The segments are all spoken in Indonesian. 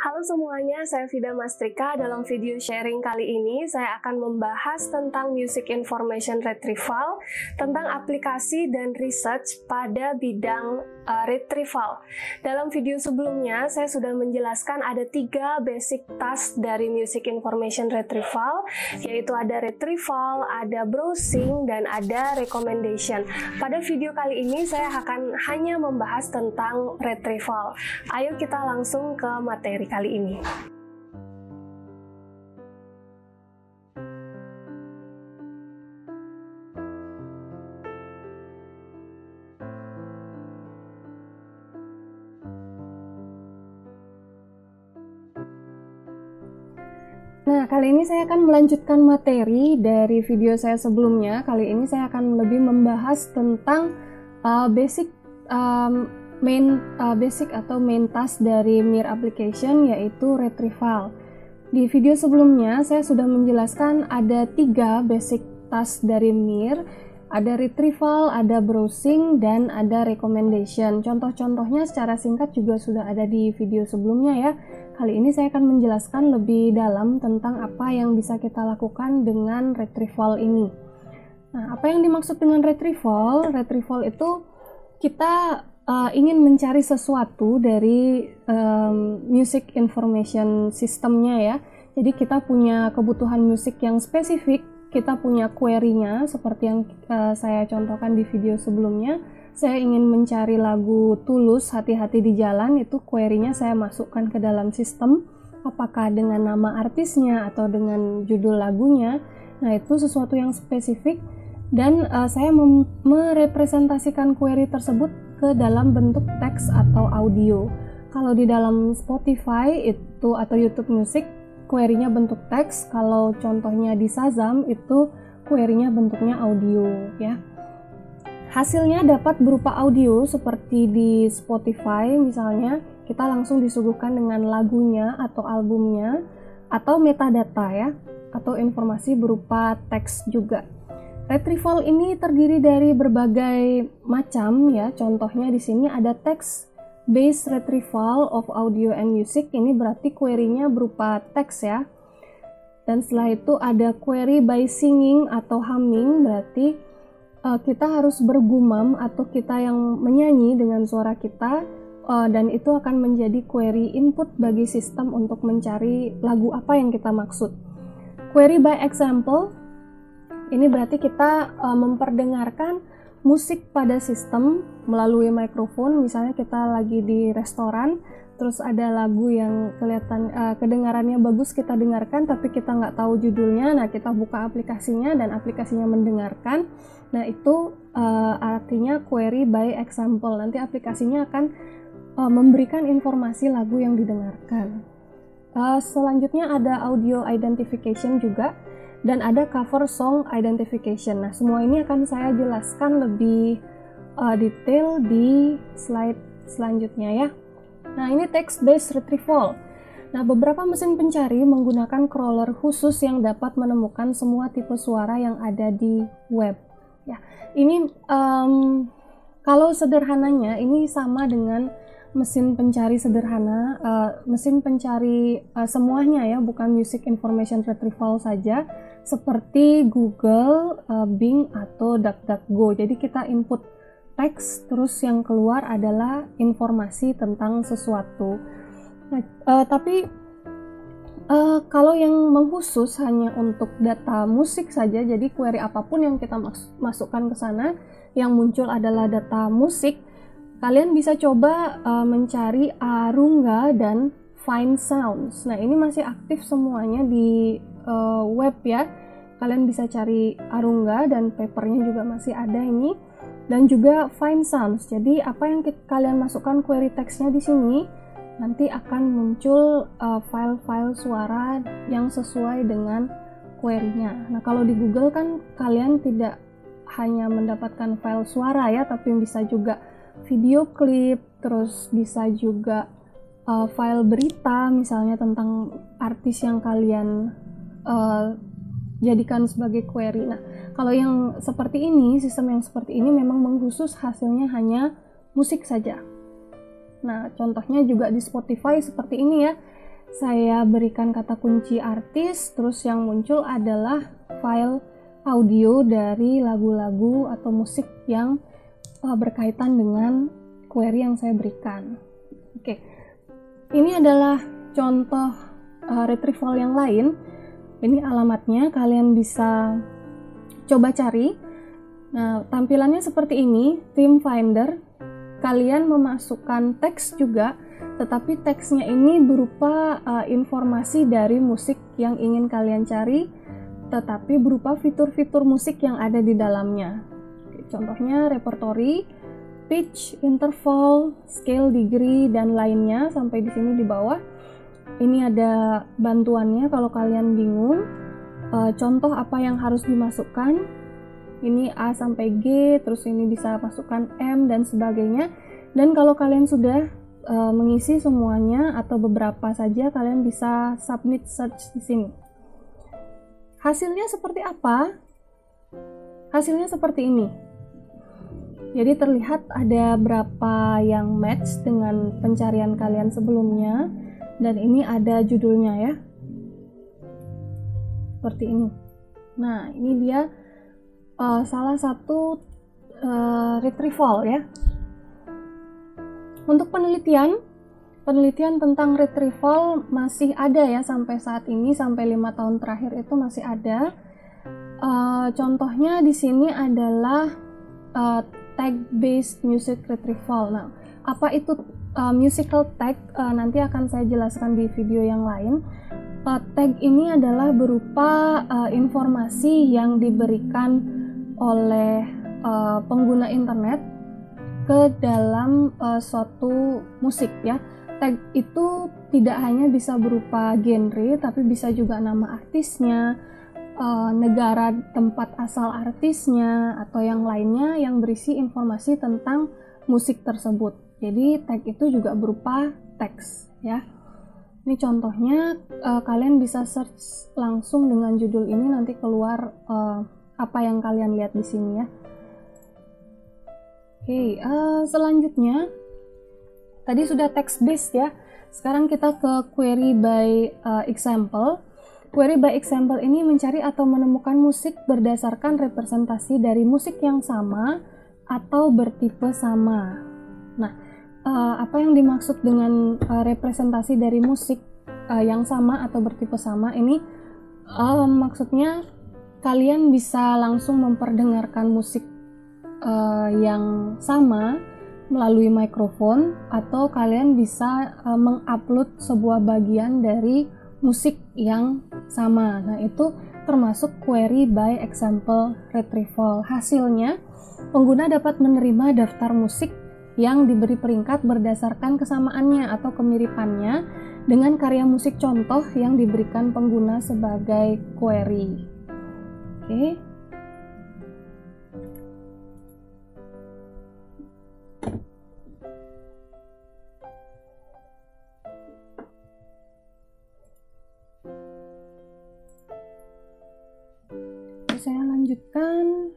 Halo semuanya, saya Vida Mastrika. Dalam video sharing kali ini, saya akan membahas tentang Music Information Retrieval, tentang aplikasi dan research pada bidang retrieval. Dalam video sebelumnya, saya sudah menjelaskan ada 3 basic task dari Music Information Retrieval, yaitu ada retrieval, ada browsing, dan ada recommendation. Pada video kali ini, saya akan hanya membahas tentang retrieval. Ayo kita langsung ke materi kali ini. Nah, kali ini saya akan melanjutkan materi dari video saya sebelumnya. Kali ini saya akan lebih membahas tentang basic atau main task dari Mir application, yaitu retrieval. Di video sebelumnya saya sudah menjelaskan ada 3 basic task dari Mir, ada retrieval, ada browsing, dan ada recommendation. Contoh-contohnya secara singkat juga sudah ada di video sebelumnya ya. Kali ini saya akan menjelaskan lebih dalam tentang apa yang bisa kita lakukan dengan retrieval ini. Nah, apa yang dimaksud dengan retrieval? Retrieval itu kita ingin mencari sesuatu dari music information systemnya ya. Jadi kita punya kebutuhan musik yang spesifik, kita punya query-nya seperti yang saya contohkan di video sebelumnya. Saya ingin mencari lagu Tulus, Hati-Hati di Jalan, itu query-nya saya masukkan ke dalam sistem, apakah dengan nama artisnya atau dengan judul lagunya. Nah, itu sesuatu yang spesifik, dan saya merepresentasikan query tersebut ke dalam bentuk teks atau audio. Kalau di dalam Spotify itu atau YouTube Music, query-nya bentuk teks. Kalau contohnya di Shazam itu query-nya bentuknya audio ya. Hasilnya dapat berupa audio seperti di Spotify misalnya, kita langsung disuguhkan dengan lagunya atau albumnya, atau metadata ya, atau informasi berupa teks juga. Retrieval ini terdiri dari berbagai macam ya. Contohnya di sini ada text based retrieval of audio and music. Ini berarti query-nya berupa teks ya. Dan setelah itu ada query by singing atau humming, berarti kita harus bergumam atau kita yang menyanyi dengan suara kita, dan itu akan menjadi query input bagi sistem untuk mencari lagu apa yang kita maksud. Query by example, ini berarti kita memperdengarkan musik pada sistem melalui mikrofon. Misalnya kita lagi di restoran, terus ada lagu yang kelihatan kedengarannya bagus, kita dengarkan tapi kita nggak tahu judulnya. Nah, kita buka aplikasinya dan aplikasinya mendengarkan. Nah, itu artinya query by example. Nanti aplikasinya akan memberikan informasi lagu yang didengarkan. Selanjutnya ada audio identification juga, dan ada cover song identification. Nah, semua ini akan saya jelaskan lebih detail di slide selanjutnya ya. Nah, ini text-based retrieval. Nah, beberapa mesin pencari menggunakan crawler khusus yang dapat menemukan semua tipe suara yang ada di web. Ya, ini kalau sederhananya ini sama dengan mesin pencari sederhana, mesin pencari semuanya ya, bukan Music Information Retrieval saja, seperti Google, Bing, atau DuckDuckGo. Jadi kita input teks, terus yang keluar adalah informasi tentang sesuatu. Nah, tapi kalau yang mengkhusus hanya untuk data musik saja, jadi query apapun yang kita masukkan ke sana, yang muncul adalah data musik, kalian bisa coba mencari Arunga dan Find Sounds. Nah, ini masih aktif semuanya di web ya. Kalian bisa cari Arunga, dan papernya juga masih ada ini, dan juga Find Sounds. Jadi apa yang kalian masukkan query teksnya di sini, nanti akan muncul file-file suara yang sesuai dengan query-nya. Nah, kalau di Google kan kalian tidak hanya mendapatkan file suara ya, tapi bisa juga video klip, terus bisa juga file berita misalnya tentang artis yang kalian jadikan sebagai query. Nah, kalau yang seperti ini, sistem yang seperti ini memang mengkhusus hasilnya hanya musik saja. Nah, contohnya juga di Spotify seperti ini ya. saya berikan kata kunci artis, terus yang muncul adalah file audio dari lagu-lagu atau musik yang berkaitan dengan query yang saya berikan. Oke, ini adalah contoh retrieval yang lain. Ini alamatnya, kalian bisa coba cari. Nah, tampilannya seperti ini, theme finder. Kalian memasukkan teks juga, tetapi teksnya ini berupa informasi dari musik yang ingin kalian cari, tetapi berupa fitur-fitur musik yang ada di dalamnya. Contohnya repertory, pitch, interval, scale, degree, dan lainnya sampai di sini di bawah. Ini ada bantuannya kalau kalian bingung. Contoh apa yang harus dimasukkan. Ini A sampai G, terus ini bisa masukkan M dan sebagainya. Dan kalau kalian sudah mengisi semuanya atau beberapa saja, kalian bisa submit search di sini. Hasilnya seperti apa? Hasilnya seperti ini. Jadi terlihat ada berapa yang match dengan pencarian kalian sebelumnya, dan ini ada judulnya ya. Seperti ini. Nah, ini dia salah satu retrieval ya. Untuk penelitian tentang retrieval masih ada ya sampai saat ini, sampai 5 tahun terakhir itu masih ada. Contohnya di sini adalah tag based music retrieval. Nah, apa itu musical tag? Nanti akan saya jelaskan di video yang lain. Tag ini adalah berupa informasi yang diberikan oleh pengguna internet ke dalam suatu musik ya. Tag itu tidak hanya bisa berupa genre, tapi bisa juga nama artisnya, negara tempat asal artisnya, atau yang lainnya yang berisi informasi tentang musik tersebut. Jadi tag itu juga berupa teks ya. Ini contohnya, kalian bisa search langsung dengan judul ini, nanti keluar apa yang kalian lihat di sini ya. Oke, selanjutnya tadi sudah text based ya. Sekarang kita ke query by example. Query by example ini mencari atau menemukan musik berdasarkan representasi dari musik yang sama atau bertipe sama. Nah, apa yang dimaksud dengan representasi dari musik yang sama atau bertipe sama ini? Maksudnya kalian bisa langsung memperdengarkan musik yang sama melalui mikrofon, atau kalian bisa mengupload sebuah bagian dari musik yang sama. Nah, itu termasuk query by example retrieval. Hasilnya, pengguna dapat menerima daftar musik yang diberi peringkat berdasarkan kesamaannya atau kemiripannya dengan karya musik contoh yang diberikan pengguna sebagai query. Oke. Saya lanjutkan.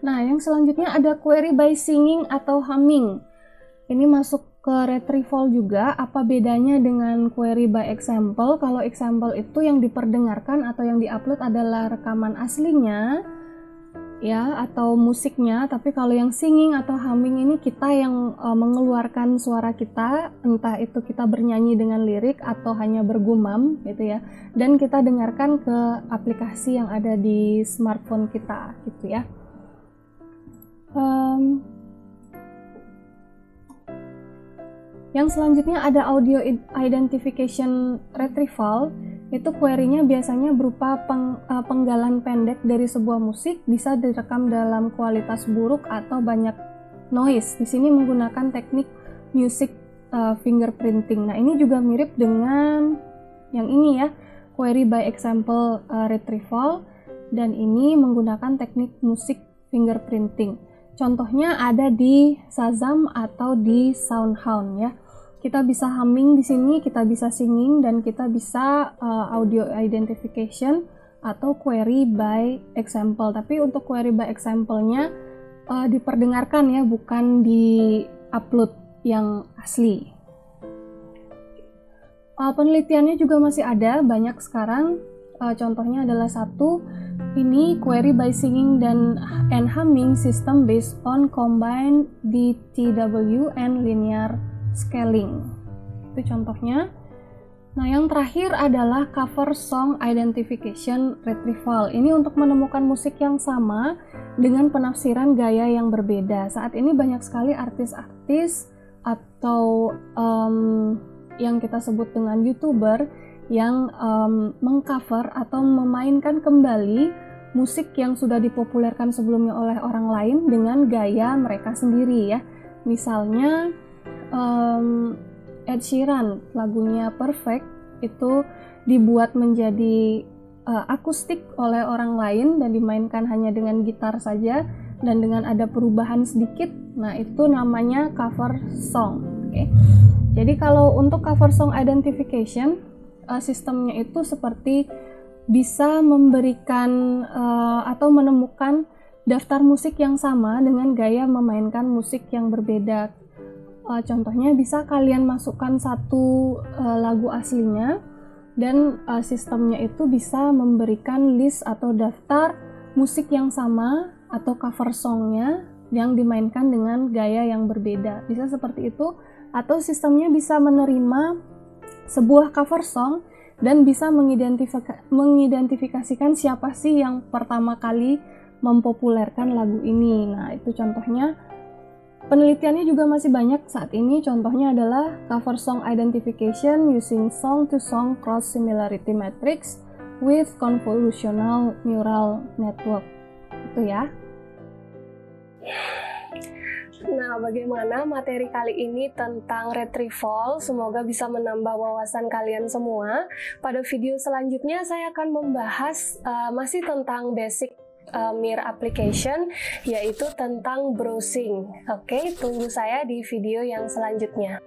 Nah, yang selanjutnya ada query by singing atau humming. Ini masuk ke retrieval juga. Apa bedanya dengan query by example? Kalau example itu yang diperdengarkan atau yang diupload adalah rekaman aslinya ya, atau musiknya. Tapi kalau yang singing atau humming ini kita yang mengeluarkan suara kita, entah itu kita bernyanyi dengan lirik atau hanya bergumam gitu ya, dan kita dengarkan ke aplikasi yang ada di smartphone kita gitu ya. Yang selanjutnya ada audio identification retrieval. Itu query-nya biasanya berupa penggalan pendek dari sebuah musik, bisa direkam dalam kualitas buruk atau banyak noise. Di sini menggunakan teknik music fingerprinting. Nah, ini juga mirip dengan yang ini ya, query by example retrieval, dan ini menggunakan teknik music fingerprinting. Contohnya ada di Shazam atau di SoundHound ya. Kita bisa humming di sini, kita bisa singing, dan kita bisa audio identification atau query by example. Tapi untuk query by example-nya diperdengarkan ya, bukan di upload yang asli. Penelitiannya juga masih ada, banyak sekarang. Contohnya adalah satu, ini query by singing and humming system based on combined DTW and linear scaling. Itu contohnya. Nah, yang terakhir adalah cover song identification retrieval. Ini untuk menemukan musik yang sama dengan penafsiran gaya yang berbeda. Saat ini banyak sekali artis-artis atau yang kita sebut dengan YouTuber yang mengcover atau memainkan kembali musik yang sudah dipopulerkan sebelumnya oleh orang lain dengan gaya mereka sendiri ya. Misalnya Ed Sheeran, lagunya Perfect itu dibuat menjadi akustik oleh orang lain dan dimainkan hanya dengan gitar saja dan dengan ada perubahan sedikit. Nah, itu namanya cover song. Oke. Jadi kalau untuk cover song identification, sistemnya itu seperti bisa memberikan atau menemukan daftar musik yang sama dengan gaya memainkan musik yang berbeda. Contohnya bisa kalian masukkan satu lagu aslinya dan sistemnya itu bisa memberikan list atau daftar musik yang sama atau cover songnya yang dimainkan dengan gaya yang berbeda. Bisa seperti itu. Atau sistemnya bisa menerima sebuah cover song dan bisa mengidentifikasikan siapa sih yang pertama kali mempopulerkan lagu ini. Nah, itu contohnya. Penelitiannya juga masih banyak saat ini. Contohnya adalah cover song identification using song-to-song cross-similarity matrix with convolutional neural network. Itu ya. Nah, bagaimana materi kali ini tentang retrieval? Semoga bisa menambah wawasan kalian semua. Pada video selanjutnya saya akan membahas masih tentang basic Mir application, yaitu tentang browsing. Oke, tunggu saya di video yang selanjutnya.